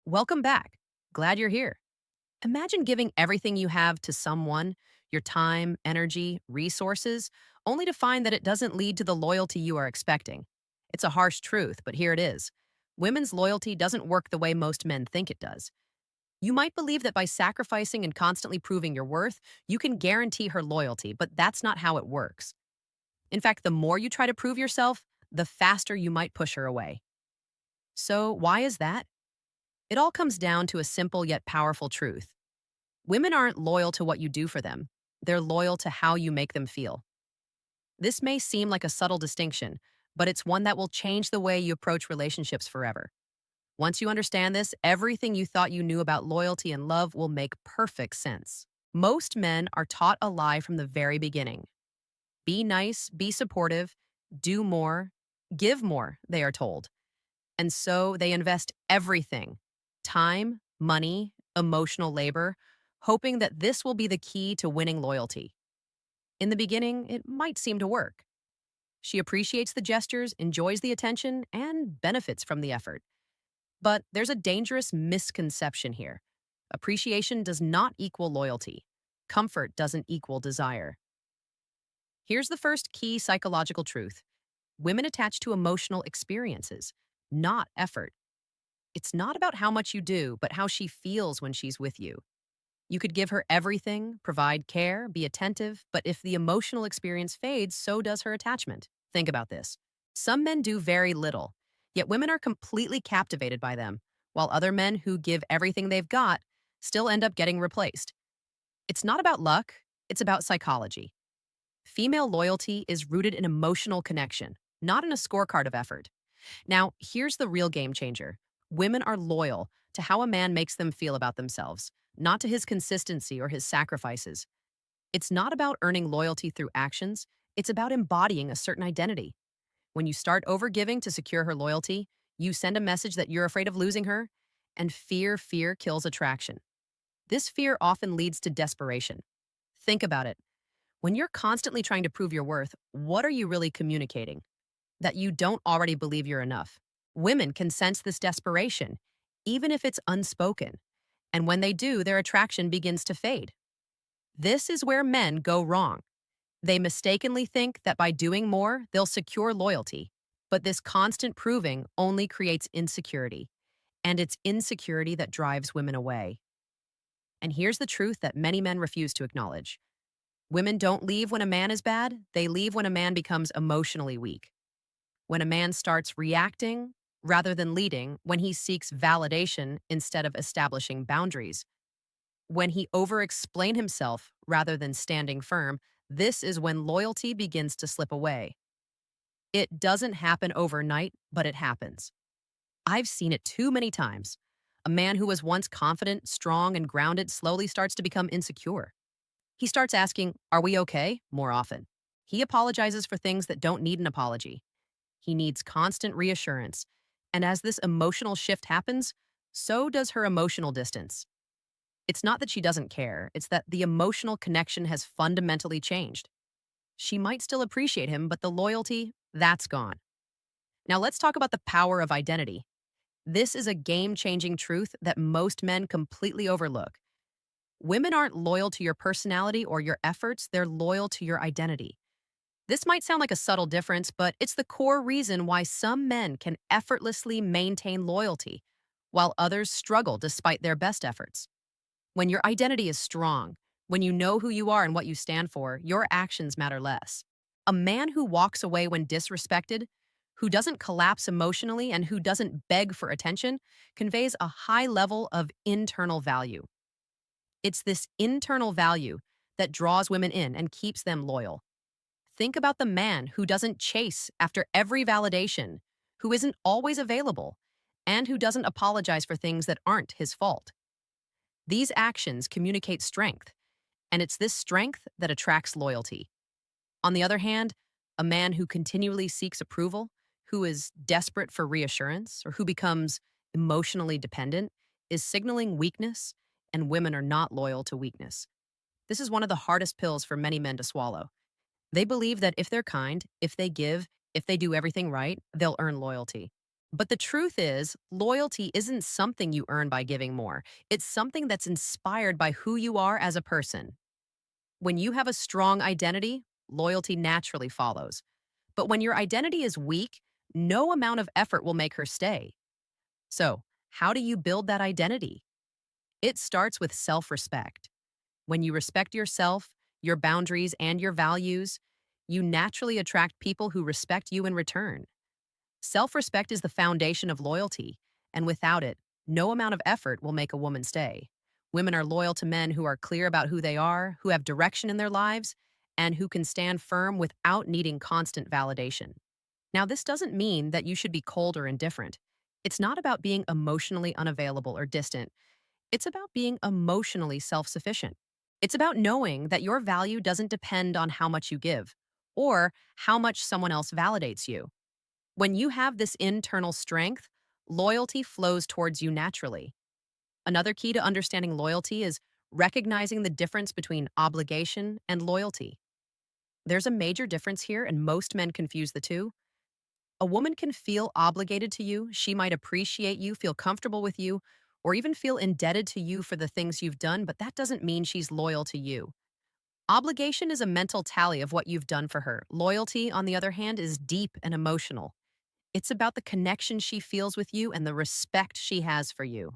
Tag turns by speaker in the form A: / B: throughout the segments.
A: Welcome back. Glad you're here. Imagine giving everything you have to someone, your time, energy, resources, only to find that it doesn't lead to the loyalty you are expecting. It's a harsh truth, but here it is. Women's loyalty doesn't work the way most men think it does. You might believe that by sacrificing and constantly proving your worth, you can guarantee her loyalty, but that's not how it works. In fact, the more you try to prove yourself, the faster you might push her away. So, why is that? It all comes down to a simple yet powerful truth. Women aren't loyal to what you do for them, they're loyal to how you make them feel. This may seem like a subtle distinction, but it's one that will change the way you approach relationships forever. Once you understand this, everything you thought you knew about loyalty and love will make perfect sense. Most men are taught a lie from the very beginning. Be nice, be supportive, do more, give more, they are told. And so they invest everything time, money, emotional labor, hoping that this will be the key to winning loyalty. In the beginning, it might seem to work. She appreciates the gestures, enjoys the attention, and benefits from the effort. But there's a dangerous misconception here. Appreciation does not equal loyalty. Comfort doesn't equal desire. Here's the first key psychological truth. Women attach to emotional experiences, not effort. It's not about how much you do, but how she feels when she's with you. You could give her everything, provide care, be attentive, but if the emotional experience fades, so does her attachment. Think about this. Some men do very little, yet women are completely captivated by them, while other men who give everything they've got still end up getting replaced. It's not about luck, it's about psychology. Female loyalty is rooted in emotional connection, not in a scorecard of effort. Now, here's the real game changer. Women are loyal to how a man makes them feel about themselves, not to his consistency or his sacrifices. It's not about earning loyalty through actions, it's about embodying a certain identity. When you start overgiving to secure her loyalty, you send a message that you're afraid of losing her, and fear kills attraction. This fear often leads to desperation. Think about it. When you're constantly trying to prove your worth, what are you really communicating? That you don't already believe you're enough. Women can sense this desperation, even if it's unspoken. And when they do, their attraction begins to fade. This is where men go wrong. They mistakenly think that by doing more, they'll secure loyalty. But this constant proving only creates insecurity. And it's insecurity that drives women away. And here's the truth that many men refuse to acknowledge. Women don't leave when a man is bad, they leave when a man becomes emotionally weak. When a man starts reacting rather than leading, when he seeks validation instead of establishing boundaries, when he over-explain himself rather than standing firm, this is when loyalty begins to slip away. It doesn't happen overnight, but it happens. I've seen it too many times. A man who was once confident, strong, and grounded slowly starts to become insecure. He starts asking, "Are we okay?" more often. He apologizes for things that don't need an apology. He needs constant reassurance. And as this emotional shift happens, so does her emotional distance. It's not that she doesn't care, it's that the emotional connection has fundamentally changed. She might still appreciate him, but the loyalty, that's gone. Now let's talk about the power of identity. This is a game-changing truth that most men completely overlook. Women aren't loyal to your personality or your efforts, they're loyal to your identity. This might sound like a subtle difference, but it's the core reason why some men can effortlessly maintain loyalty, while others struggle despite their best efforts. When your identity is strong, when you know who you are and what you stand for, your actions matter less. A man who walks away when disrespected, who doesn't collapse emotionally, and who doesn't beg for attention conveys a high level of internal value. It's this internal value that draws women in and keeps them loyal. Think about the man who doesn't chase after every validation, who isn't always available, and who doesn't apologize for things that aren't his fault. These actions communicate strength, and it's this strength that attracts loyalty. On the other hand, a man who continually seeks approval, who is desperate for reassurance, or who becomes emotionally dependent, is signaling weakness, and women are not loyal to weakness. This is one of the hardest pills for many men to swallow. They believe that if they're kind, if they give, if they do everything right, they'll earn loyalty. But the truth is, loyalty isn't something you earn by giving more. It's something that's inspired by who you are as a person. When you have a strong identity, loyalty naturally follows. But when your identity is weak, no amount of effort will make her stay. So, how do you build that identity? It starts with self respect. When you respect yourself, your boundaries, and your values, you naturally attract people who respect you in return. Self respect is the foundation of loyalty, and without it, no amount of effort will make a woman stay. Women are loyal to men who are clear about who they are, who have direction in their lives, and who can stand firm without needing constant validation. Now, this doesn't mean that you should be cold or indifferent. It's not about being emotionally unavailable or distant. It's about being emotionally self sufficient. It's about knowing that your value doesn't depend on how much you give or how much someone else validates you. When you have this internal strength, loyalty flows towards you naturally. Another key to understanding loyalty is recognizing the difference between obligation and loyalty. There's a major difference here, and most men confuse the two. A woman can feel obligated to you, she might appreciate you, feel comfortable with you, or even feel indebted to you for the things you've done, but that doesn't mean she's loyal to you. Obligation is a mental tally of what you've done for her. Loyalty, on the other hand, is deep and emotional. It's about the connection she feels with you and the respect she has for you.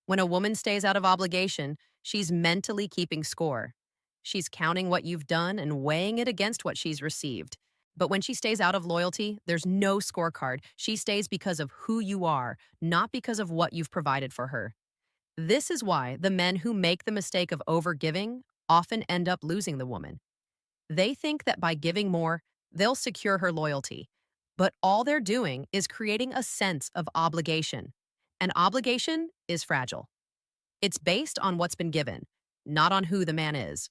A: When a woman stays out of obligation, she's mentally keeping score. She's counting what you've done and weighing it against what she's received. But when she stays out of loyalty, there's no scorecard. She stays because of who you are, not because of what you've provided for her. This is why the men who make the mistake of overgiving often end up losing the woman. They think that by giving more, they'll secure her loyalty. But all they're doing is creating a sense of obligation. And obligation is fragile. It's based on what's been given, not on who the man is.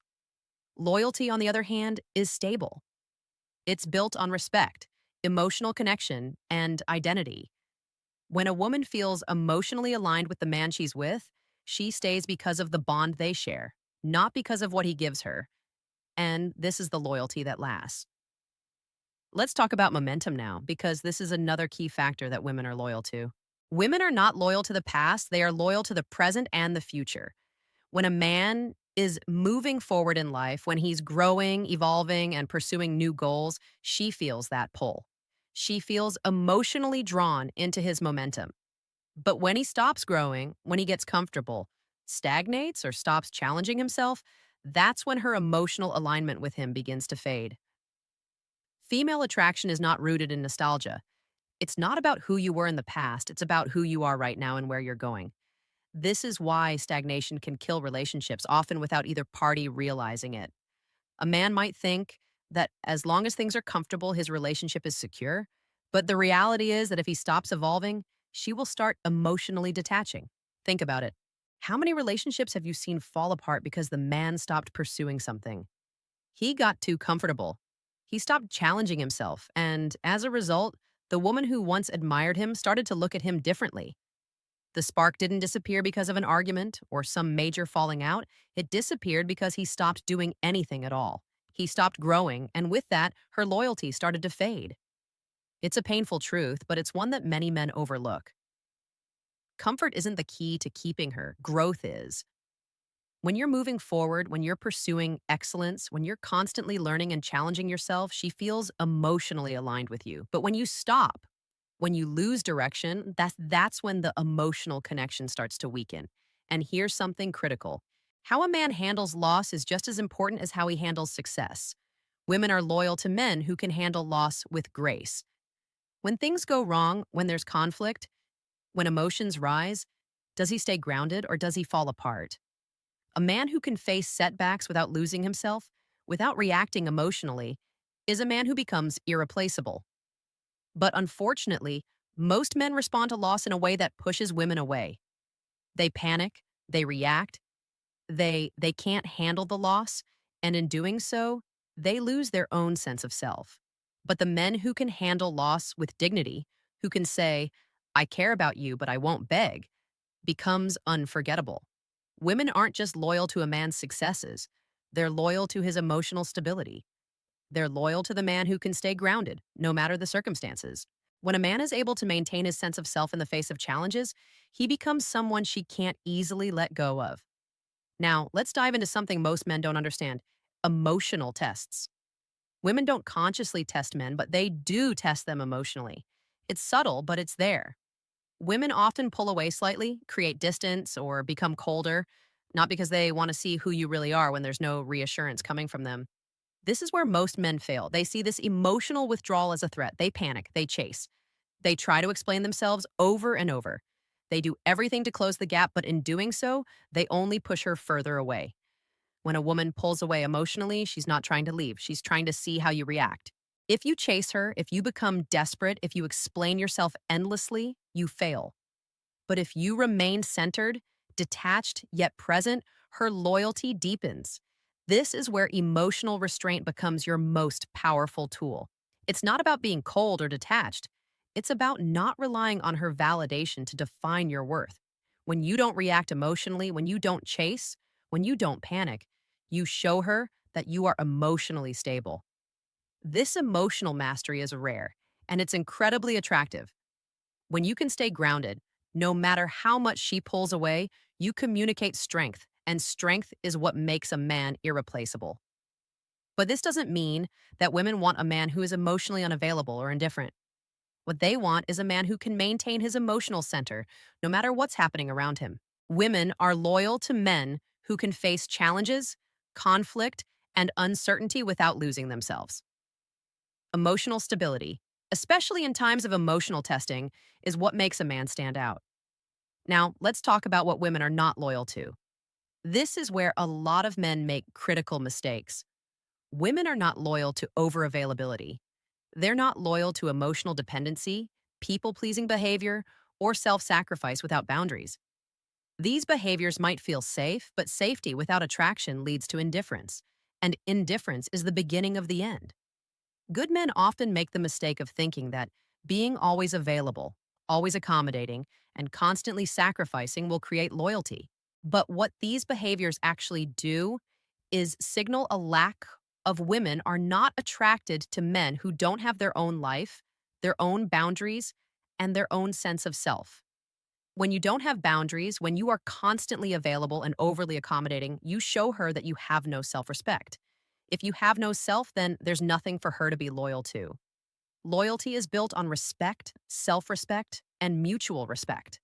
A: Loyalty, on the other hand, is stable. It's built on respect, emotional connection, and identity. When a woman feels emotionally aligned with the man she's with, she stays because of the bond they share, not because of what he gives her. And this is the loyalty that lasts. Let's talk about momentum now, because this is another key factor that women are loyal to. Women are not loyal to the past, they are loyal to the present and the future. When a man is moving forward in life, when he's growing, evolving, and pursuing new goals, she feels that pull. She feels emotionally drawn into his momentum. But when he stops growing, when he gets comfortable, stagnates, or stops challenging himself, that's when her emotional alignment with him begins to fade. Female attraction is not rooted in nostalgia. It's not about who you were in the past, it's about who you are right now and where you're going. This is why stagnation can kill relationships, often without either party realizing it. A man might think that as long as things are comfortable, his relationship is secure. But the reality is that if he stops evolving, she will start emotionally detaching. Think about it. How many relationships have you seen fall apart because the man stopped pursuing something? He got too comfortable. He stopped challenging himself, and as a result, the woman who once admired him started to look at him differently. The spark didn't disappear because of an argument or some major falling out. It disappeared because he stopped doing anything at all. He stopped growing, and with that, her loyalty started to fade. It's a painful truth, but it's one that many men overlook. Comfort isn't the key to keeping her, growth is. When you're moving forward, when you're pursuing excellence, when you're constantly learning and challenging yourself, she feels emotionally aligned with you. But when you stop, when you lose direction, that's when the emotional connection starts to weaken. And here's something critical. How a man handles loss is just as important as how he handles success. Women are loyal to men who can handle loss with grace. When things go wrong, when there's conflict, when emotions rise, does he stay grounded or does he fall apart? A man who can face setbacks without losing himself, without reacting emotionally, is a man who becomes irreplaceable. But unfortunately, most men respond to loss in a way that pushes women away. They panic, they react, they can't handle the loss, and in doing so, they lose their own sense of self. But the men who can handle loss with dignity, who can say, I care about you, but I won't beg, becomes unforgettable. Women aren't just loyal to a man's successes, they're loyal to his emotional stability. They're loyal to the man who can stay grounded, no matter the circumstances. When a man is able to maintain his sense of self in the face of challenges, he becomes someone she can't easily let go of. Now, let's dive into something most men don't understand: emotional tests. Women don't consciously test men, but they do test them emotionally. It's subtle, but it's there. Women often pull away slightly, create distance, or become colder, not because they want to see who you really are when there's no reassurance coming from them. This is where most men fail. They see this emotional withdrawal as a threat. They panic, they chase. They try to explain themselves over and over. They do everything to close the gap, but in doing so, they only push her further away. When a woman pulls away emotionally, she's not trying to leave. She's trying to see how you react. If you chase her, if you become desperate, if you explain yourself endlessly, you fail. But if you remain centered, detached, yet present, her loyalty deepens. This is where emotional restraint becomes your most powerful tool. It's not about being cold or detached. It's about not relying on her validation to define your worth. When you don't react emotionally, when you don't chase, when you don't panic, you show her that you are emotionally stable. This emotional mastery is rare, and it's incredibly attractive. When you can stay grounded, no matter how much she pulls away, you communicate strength, and strength is what makes a man irreplaceable. But this doesn't mean that women want a man who is emotionally unavailable or indifferent. What they want is a man who can maintain his emotional center, no matter what's happening around him. Women are loyal to men who can face challenges, conflict, and uncertainty without losing themselves. Emotional stability, especially in times of emotional testing, is what makes a man stand out. Now, let's talk about what women are not loyal to. This is where a lot of men make critical mistakes. Women are not loyal to overavailability. They're not loyal to emotional dependency, people pleasing behavior, or self sacrifice without boundaries. These behaviors might feel safe, but safety without attraction leads to indifference. And indifference is the beginning of the end. Good men often make the mistake of thinking that being always available, always accommodating, and constantly sacrificing will create loyalty. But what these behaviors actually do is signal a lack of women are not attracted to men who don't have their own life, their own boundaries, and their own sense of self. When you don't have boundaries, when you are constantly available and overly accommodating, you show her that you have no self respect. If you have no self, then there's nothing for her to be loyal to. Loyalty is built on respect, self respect, and mutual respect.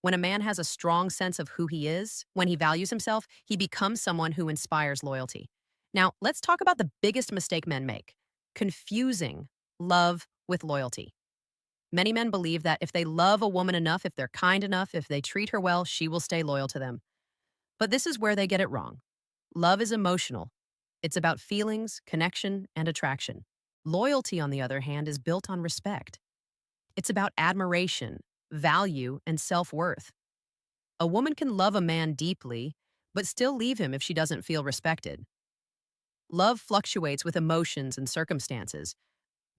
A: When a man has a strong sense of who he is, when he values himself, he becomes someone who inspires loyalty. Now, let's talk about the biggest mistake men make: confusing love with loyalty. Many men believe that if they love a woman enough, if they're kind enough, if they treat her well, she will stay loyal to them. But this is where they get it wrong. Love is emotional. It's about feelings, connection, and attraction. Loyalty, on the other hand, is built on respect. It's about admiration, value, and self worth. A woman can love a man deeply, but still leave him if she doesn't feel respected. Love fluctuates with emotions and circumstances,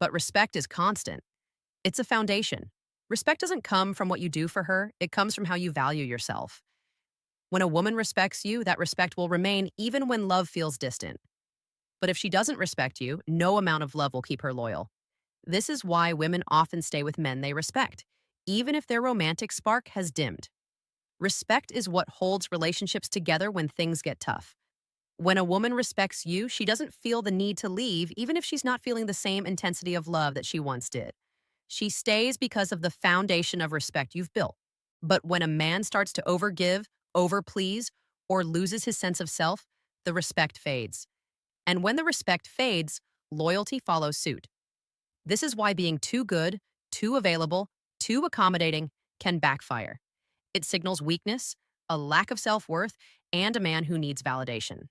A: but respect is constant. It's a foundation. Respect doesn't come from what you do for her, it comes from how you value yourself. When a woman respects you, that respect will remain even when love feels distant. But if she doesn't respect you, no amount of love will keep her loyal. This is why women often stay with men they respect, even if their romantic spark has dimmed. Respect is what holds relationships together when things get tough. When a woman respects you, she doesn't feel the need to leave, even if she's not feeling the same intensity of love that she once did. She stays because of the foundation of respect you've built. But when a man starts to overgive, overplease, or loses his sense of self, the respect fades. And when the respect fades, loyalty follows suit. This is why being too good, too available, too accommodating can backfire. It signals weakness, a lack of self worth, and a man who needs validation.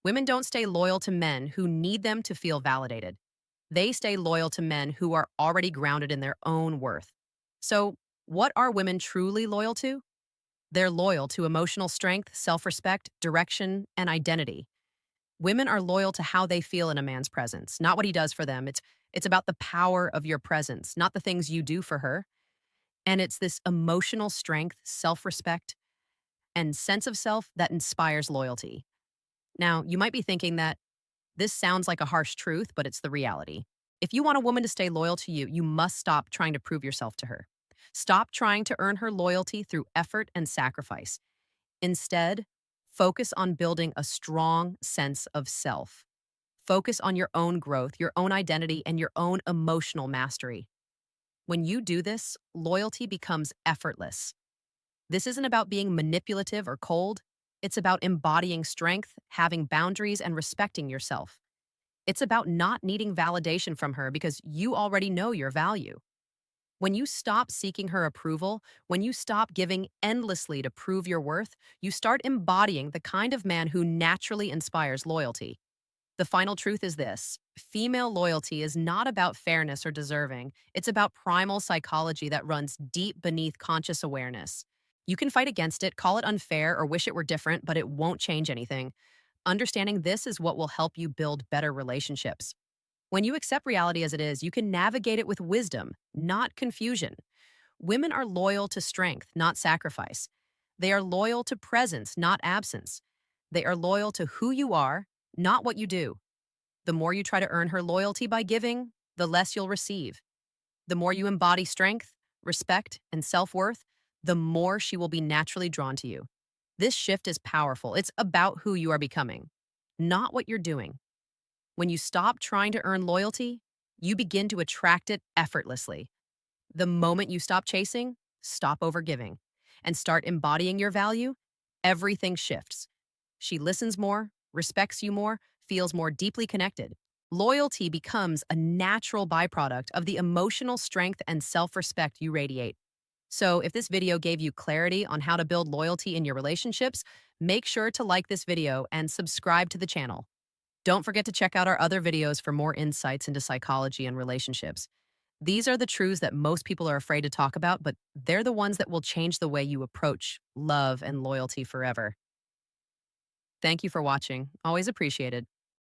A: Women don't stay loyal to men who need them to feel validated. They stay loyal to men who are already grounded in their own worth. So, what are women truly loyal to? They're loyal to emotional strength, self respect, direction, and identity. Women are loyal to how they feel in a man's presence, not what he does for them. It's about the power of your presence, not the things you do for her. And it's this emotional strength, self respect, and sense of self that inspires loyalty. Now, you might be thinking that this sounds like a harsh truth, but it's the reality. If you want a woman to stay loyal to you, you must stop trying to prove yourself to her. Stop trying to earn her loyalty through effort and sacrifice. Instead, focus on building a strong sense of self. Focus on your own growth, your own identity, and your own emotional mastery. When you do this, loyalty becomes effortless. This isn't about being manipulative or cold. It's about embodying strength, having boundaries, and respecting yourself. It's about not needing validation from her because you already know your value. When you stop seeking her approval, when you stop giving endlessly to prove your worth, you start embodying the kind of man who naturally inspires loyalty. The final truth is this: female loyalty is not about fairness or deserving. It's about primal psychology that runs deep beneath conscious awareness. You can fight against it, call it unfair, or wish it were different, but it won't change anything. Understanding this is what will help you build better relationships. When you accept reality as it is, you can navigate it with wisdom, not confusion. Women are loyal to strength, not sacrifice. They are loyal to presence, not absence. They are loyal to who you are, not what you do. The more you try to earn her loyalty by giving, the less you'll receive. The more you embody strength, respect, and self worth, the more she will be naturally drawn to you. This shift is powerful. It's about who you are becoming, not what you're doing. When you stop trying to earn loyalty, you begin to attract it effortlessly. The moment you stop chasing, stop overgiving, and start embodying your value, everything shifts. She listens more, respects you more, feels more deeply connected. Loyalty becomes a natural byproduct of the emotional strength and self respect you radiate. So, if this video gave you clarity on how to build loyalty in your relationships, make sure to like this video and subscribe to the channel. Don't forget to check out our other videos for more insights into psychology and relationships. These are the truths that most people are afraid to talk about, but they're the ones that will change the way you approach love and loyalty forever. Thank you for watching. Always appreciated.